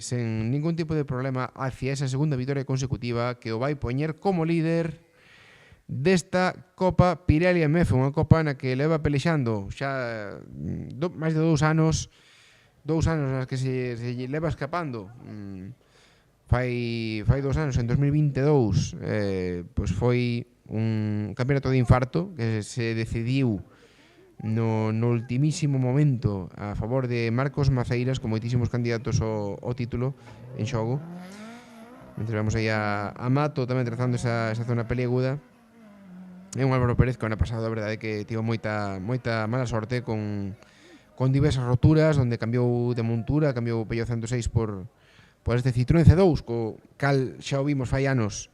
sen ningún tipo de problema hacia esa segunda vitória consecutiva, que o vai poñer como líder desta Copa Pirelli MF, unha copa na que leva pelexando xa máis de 2 anos 2 anos nas que se lle leva escapando. Fai 2 anos, en 2022, pois foi un campeonato de infarto que se decidiu no ultimísimo momento a favor de Marcos Maceiras, con moitísimos candidatos ao título en xogo. Mentre vemos aí a Mato tamén trazando esa zona peliaguda. É un Álvaro Pérez que o ano pasado a verdade que tivo moita mala sorte con diversas roturas, onde cambiou de montura, cambiou o Peugeot 106 por este Citroën C2, co cal xa o vimos fai anos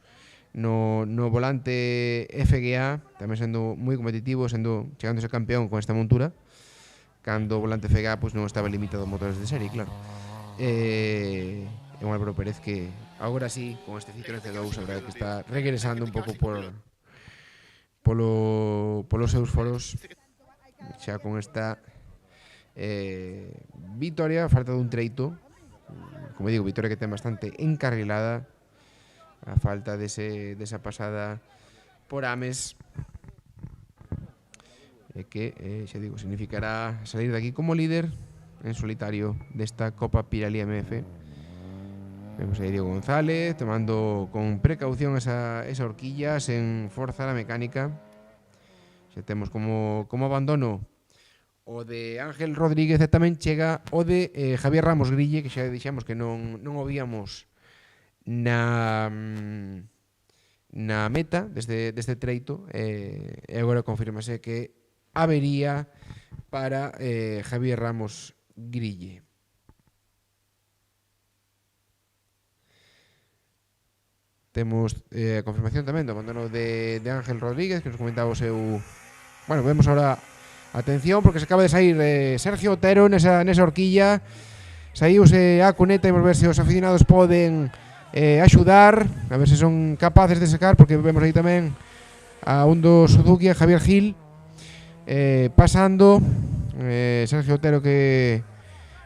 no volante FGA, tamén sendo moi competitivo, chegando a ser campeón con esta montura, cando o volante FGA pois non estaba limitado a motores de serie, claro. É un Álvaro Pérez que agora sí, con este Citroën C2, a verdade que está regresando un pouco polos seus foros, xa con esta vitoria, falta dun treito, como digo, vitoria que ten bastante encarrilada, a falta desa pasada por Ames, que, xa digo, significará salir de aquí como líder en solitario desta Copa Pirelli MF. Vemos aí Diego González tomando con precaución esa horquilla, sen forzar a mecánica. Xa temos como abandono o de Ángel Rodríguez, e tamén chega o de Javier Ramos Grille, que xa dixemos que non o víamos na meta deste treito, e agora confirmase que habería para Javier Ramos Grille. Temos a confirmación tamén do abandono de Ángel Rodríguez, que nos comentaba o seu... Bueno, vemos ahora, atención, porque se acaba de sair Sergio Otero nesa horquilla. Saíuse a cuneta e vamos ver se os aficionados poden axudar, a ver se son capaces de sacar, porque vemos aí tamén a un dos Suzuki, a Javier Gil, pasando. Sergio Otero que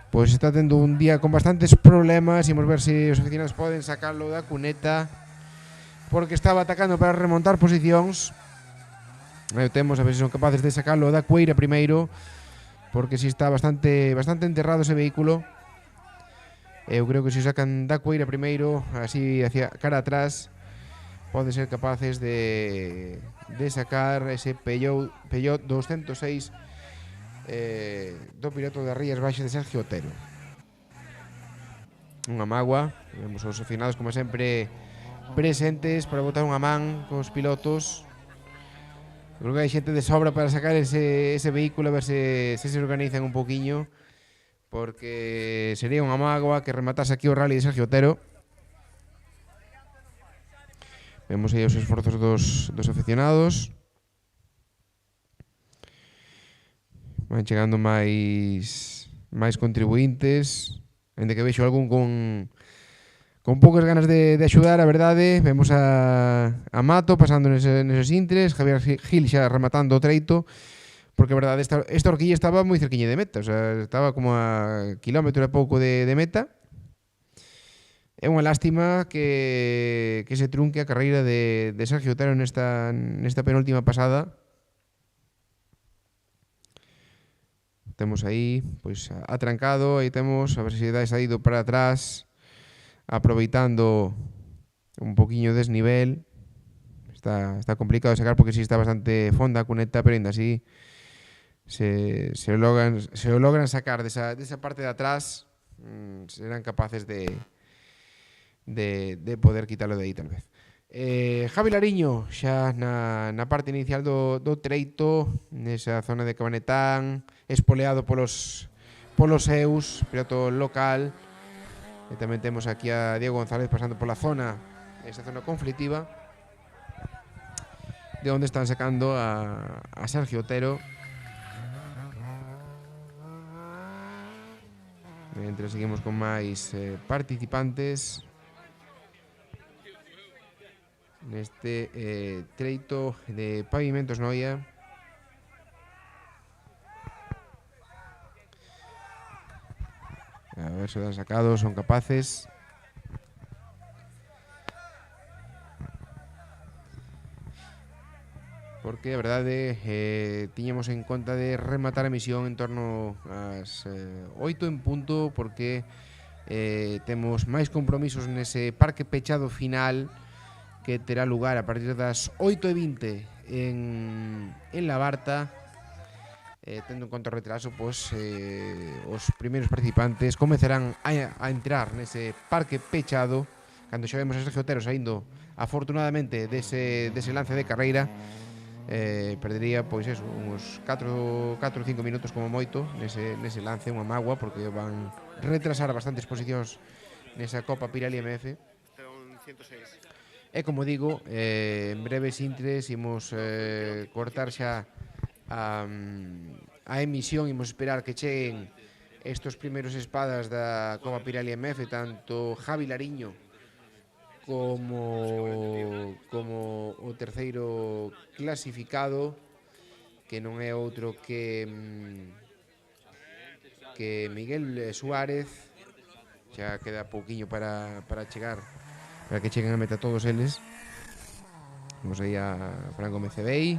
pois está tendo un día con bastantes problemas, e vamos ver se os aficionados poden sacarlo da cuneta, porque estaba atacando para remontar posicións. Temos a ver se son capaces de sacarlo da cueira primeiro, porque si está bastante enterrado ese vehículo. Eu creo que se sacan da cueira primeiro, así hacia cara atrás, poden ser capaces de sacar ese Peugeot 206 do piloto de Rías Baixas de Sergio Otero. Unha mágoa, vemos os aficionados como sempre presentes para botar unha man cos pilotos. Creo que hai xente de sobra para sacar ese vehículo, a ver se organizan un poquinho, porque sería unha mágoa que rematase aquí o rally de Sergio Otero. Vemos aí os esforzos dos aficionados. Van chegando máis contribuintes, ainda que vexo algún con poucas ganas de axudar, a verdade. Vemos a Mato pasando neses intres, Javier Gil xa rematando o treito, porque a verdade esta horquilla estaba moi cerquiña de meta, o sea, estaba como a kilómetro e pouco de meta. É unha lástima que se trunque a carreira de Sergio Otero nesta penúltima pasada. Temos aí, pois, atrancado, aí temos, a ver se dá saído para atrás, aproveitando un poquinho de desnivel. Está complicado de sacar porque si está bastante fonda a cuneta, pero ainda así se o logran sacar desa parte de atrás, serán capaces de poder quitarlo de aí tal vez. Javi Lariño xa na parte inicial do treito, nesa zona de Cabanetán, espoleado polos seus, piloto local. E tamén temos aquí a Diego González pasando pola zona, esta zona conflictiva, de onde están sacando a Sergio Otero. Mentre seguimos con máis participantes neste treito de Pavimentos Noia. A ver se dan sacado, son capaces. porque a verdade tiñamos en conta de rematar a misión en torno ás 8 en punto, porque temos máis compromisos nese parque pechado final que terá lugar a partir das 8:20 en Labarta. Tendo en conta o retraso, pois os primeiros participantes comezarán a entrar nese parque pechado cando xa vemos a Sergio Otero saindo afortunadamente dese lance de carreira. Perdería pois eso, uns 4 ou 5 minutos como moito nese lance, unha magua, porque van retrasar bastantes posicións nesa Copa Pirelli MF. E como digo, en breves intres imos cortar xa a emisión, imos esperar que cheguen estos primeiros espadas da Copa Pirelli MF, tanto Javi Lariño como o terceiro clasificado, que non é outro que Miguel Suárez. Xa queda pouquiño para chegar, para que cheguen a meta todos eles. Vamos aí a Franco Mecebei,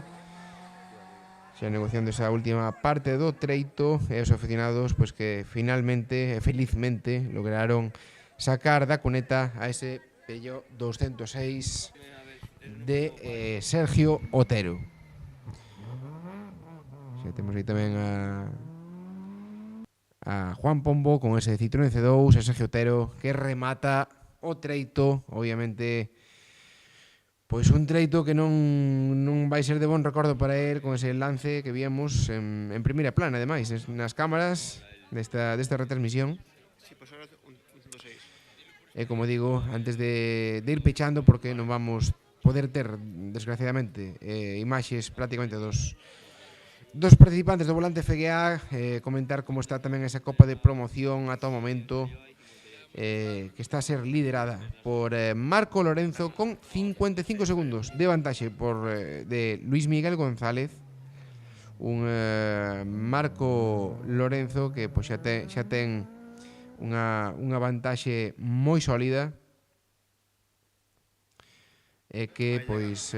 xa negociando esa última parte do treito, e os aficionados pois que finalmente e felizmente lograron sacar da cuneta a ese Peugeot 206 de Sergio Otero. Xa temos aí tamén a Juan Pombo con ese Citroën C2, e Sergio Otero que remata o treito. Obviamente, pois un treito que non vai ser de bon recordo para él, con ese lance que víamos en primeira plana, ademais, nas cámaras desta retransmisión. E como digo, antes de ir pechando, porque non vamos poder ter, desgraciadamente, imaxes prácticamente dos participantes do volante FGA, comentar como está tamén esa copa de promoción ata o momento, que está a ser liderada por Marco Lorenzo con 55 segundos de vantaxe de Luis Miguel González. Un Marco Lorenzo que pois xa ten unha vantaxe moi sólida, e que pois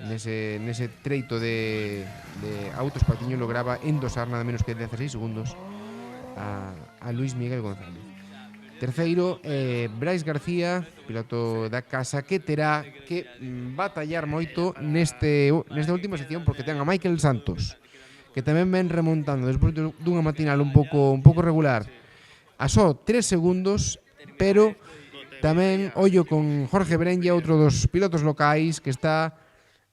nese treito de Autos Patiño lograba endosar nada menos que 16 segundos a Luis Miguel González. Terceiro, Brais García, piloto da casa, que terá que batallar moito nesta última sección, porque ten a Michael Santos, que tamén ven remontando despois dunha matinal un pouco regular a só 3 segundos, pero tamén ollo con Jorge Brenlla, outro dos pilotos locais, que está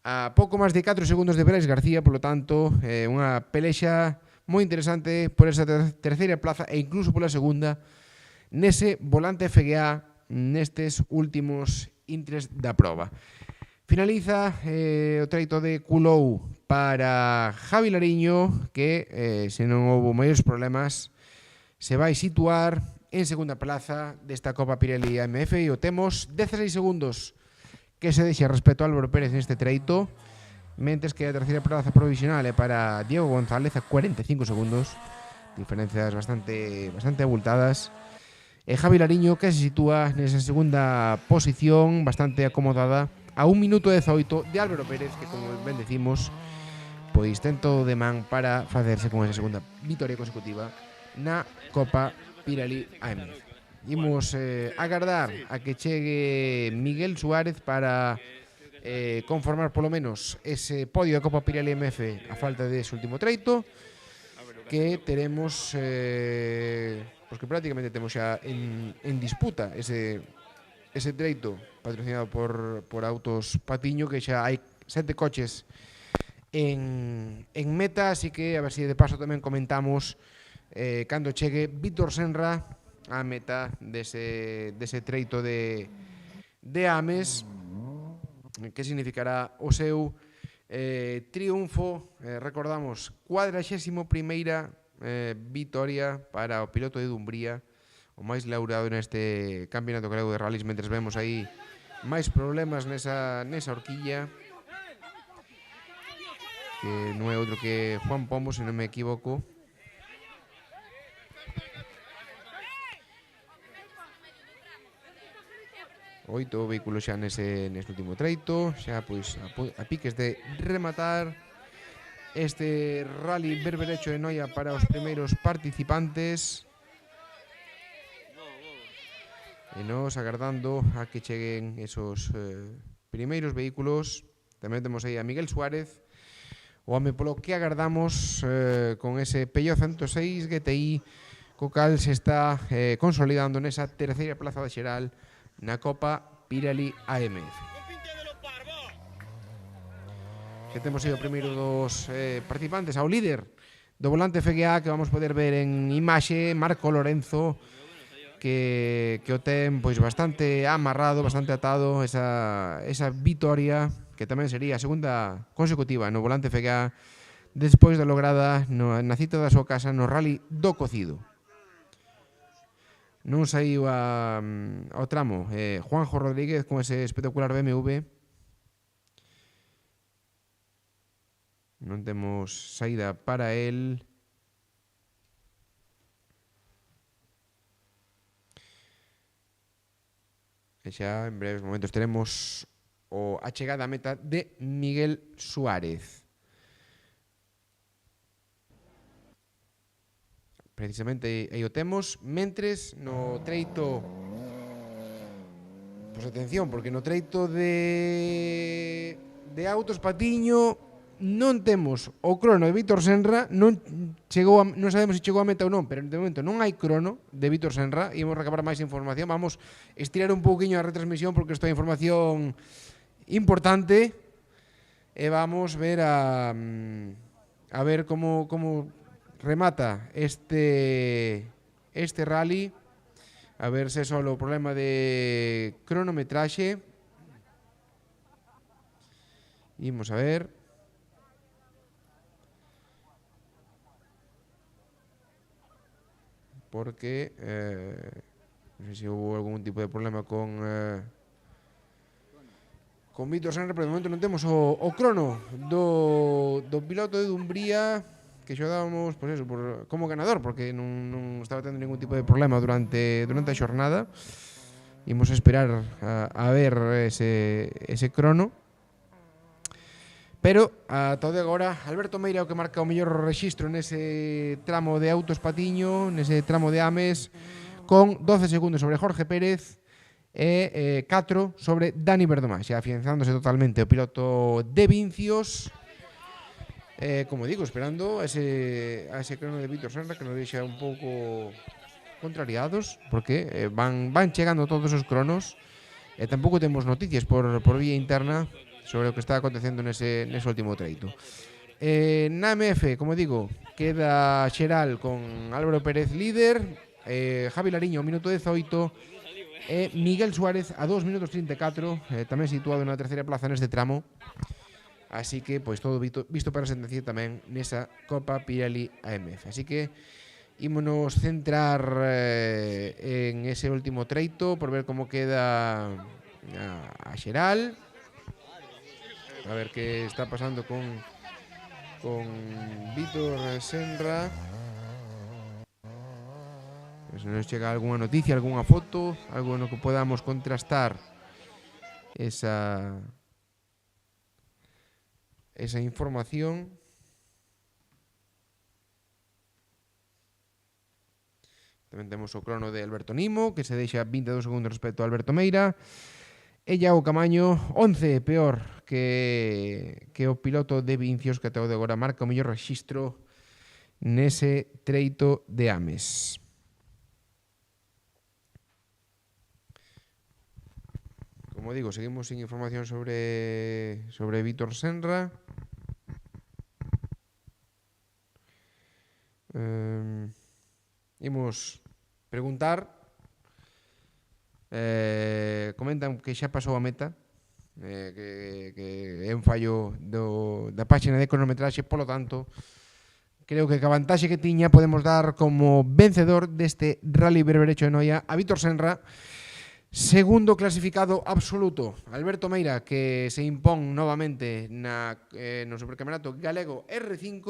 a pouco máis de 4 segundos de Brais García. Polo tanto, unha pelexa moi interesante por esa terceira plaza e incluso pola segunda nese volante FGA nestes últimos intres da proba. Finaliza o treito de Coulou para Javi Lariño, que se non houbo maiores problemas se vai situar en segunda plaza desta Copa Pirelli AMF, e o temos 16 segundos que se deixa respecto a Álvaro Pérez neste treito, mentes que a terceira plaza provisional é para Diego González a 45 segundos, diferencias bastante abultadas. E Javi Lariño, que se sitúa nesa segunda posición bastante acomodada a 1 minuto 18 de Álvaro Pérez, que como ben decimos, pois ten todo de man para facerse con esa segunda vitoria consecutiva na Copa Pirelli AMF. Imos agardar a que chegue Miguel Suárez para conformar polo menos ese podio da Copa Pirelli AMF a falta dese último treito, que teremos pois que prácticamente temos xa en disputa ese treito patrocinado por Autos Patiño, que xa hai 7 coches en meta, así que a ver se de paso tamén comentamos cando chegue Víctor Senra á meta dese treito de Ames, que significará o seu triunfo. Recordamos, 41ª vitoria para o piloto de Dumbría, o máis laurado neste campeonato galego de rallies, mentres vemos aí máis problemas nesa horquilla, que non é outro que Juan Pombo, se non me equivoco. 8 vehículos xa neste último treito, xa pois a piques de rematar este Rally Berberecho de Noia para os primeiros participantes. E nos agardando a que cheguen esos primeiros vehículos. Tamén temos aí a Miguel Suárez, o home polo que agardamos con ese Peugeot 106 GTI, co cal se está consolidando nesa terceira plaza da xeral na Copa Pirelli AMF. Que temos aí o primeiro dos participantes, ao líder do volante FGA, que vamos poder ver en imaxe, Marco Lorenzo, que o ten pois bastante amarrado, bastante atado esa vitoria, que tamén sería a segunda consecutiva no volante FGA despois da lograda na cita da súa casa no Rally do Cocido. Non saiu ao tramo Juanjo Rodríguez con ese espectacular BMW. Non temos saída para el. E xa en breves momentos teremos a chegada a meta de Miguel Suárez. Precisamente aí o temos. Mentres no treito, pois atención, porque no treito de Autos Patiño non temos o crono de Víctor Senra, non sabemos se chegou a meta ou non, pero de momento non hai crono de Víctor Senra. Imos recabar máis información, vamos estirar un pouquiño a retransmisión porque isto é información importante e vamos ver a ver como remata este rally, a ver se é só o problema de cronometraxe. Imos a ver. Porque non sei se houve algún tipo de problema con Víctor Senra, pero de momento non temos o crono do piloto de Dumbría, que xo dábamos como ganador, porque non estaba tendo ningún tipo de problema durante a xornada. Imos a esperar a ver ese crono. Pero, ata o de agora, Alberto Meira o que marca o mellor rexistro nese tramo de Autos Patiño, nese tramo de Ames, con 12 segundos sobre Jorge Pérez e 4 sobre Dani Verdomás, xa afianzándose totalmente o piloto de Vincios. Como digo, esperando a ese crono de Víctor Senra, que nos deixa un pouco contrariados, porque van chegando todos os cronos e tampouco temos noticias por vía interna sobre o que está acontecendo nese último treito. Na MF, como digo, queda xeral con Álvaro Pérez líder, Javi Lariño, minuto 18, e Miguel Suárez a 2 minutos 34, tamén situado na terceira plaza neste tramo. Así que, pois, todo visto para sentencia tamén nesa Copa Pirelli AMF. Así que ímonos centrar en ese último treito por ver como queda a xeral. A ver que está pasando con Víctor Senra. Se nos chega algunha noticia, algunha foto, algo no que podamos contrastar esa información. Tamén temos o crono de Alberto Nimo, que se deixa 22 segundos respecto a Alberto Meira. E Iago Camaño, 11 peor que o piloto de Vincios, que ata o de agora marca o mellor rexistro nese treito de Ames. Como digo, seguimos sin información sobre Víctor Senra. Imos preguntar. Comentan que xa pasou a meta, que é un fallo da páxina de cronometraxe, polo tanto creo que a vantaxe que tiña podemos dar como vencedor deste Rally Berberecho de Noia a Víctor Senra, segundo clasificado absoluto. Alberto Meira, que se impón novamente no Supercampeonato Galego R5,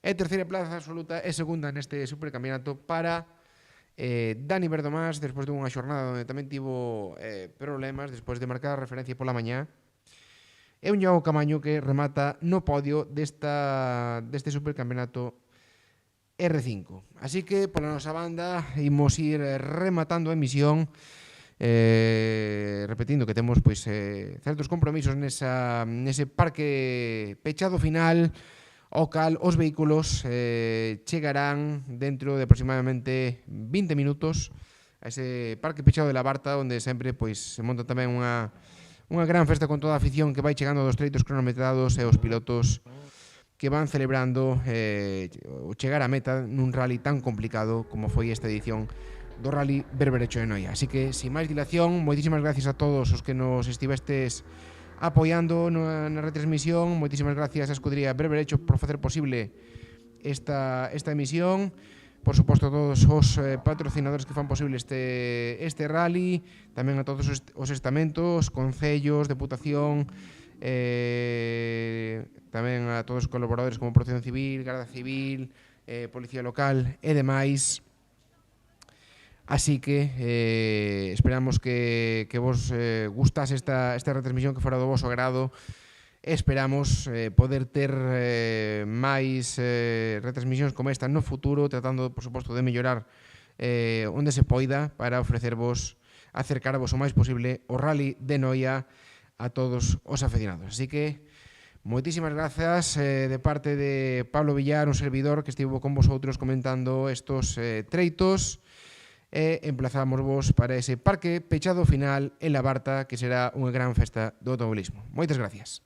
e terceira plaza absoluta e segunda neste Supercampeonato para Dani Verdomás, despois dunha xornada onde tamén tivo problemas, despois de marcar a referencia pola mañá, é un Iago Camaño que remata no podio deste supercampeonato R5. Así que, pola nosa banda, imos ir rematando a emisión, repetindo que temos pois certos compromisos nese parque pechado final, ao cal os vehículos chegarán dentro de aproximadamente 20 minutos a ese parque pechado de La Barta, onde sempre pois se monta tamén unha gran festa con toda a afición que vai chegando dos treitos cronometrados e os pilotos que van celebrando o chegar a meta nun rally tan complicado como foi esta edición do Rally Berberecho de Noia. Así que, sin máis dilación, moitísimas gracias a todos os que nos estivestes apoiando na retransmisión. Moitísimas gracias a Escudería Berberecho por facer posible esta emisión. Por suposto, a todos os patrocinadores que fan posible este rally, tamén a todos os estamentos, concellos, deputación, tamén a todos os colaboradores como Protección Civil, Garda Civil, Policía Local e demais. Así que esperamos que vos gustase esta retransmisión, que fora do voso agrado. Esperamos poder ter máis retransmisións como esta no futuro, tratando, por suposto, de mellorar onde se poida para ofrecervos, acercarvos o máis posible o Rally de Noia a todos os aficionados. Así que moitísimas grazas de parte de Pablo Villar, un servidor que estivo con vosotros comentando estos treitos, e emplazamos para ese parque pechado final en La Barta, que será unha gran festa do automobilismo. Moitas gracias.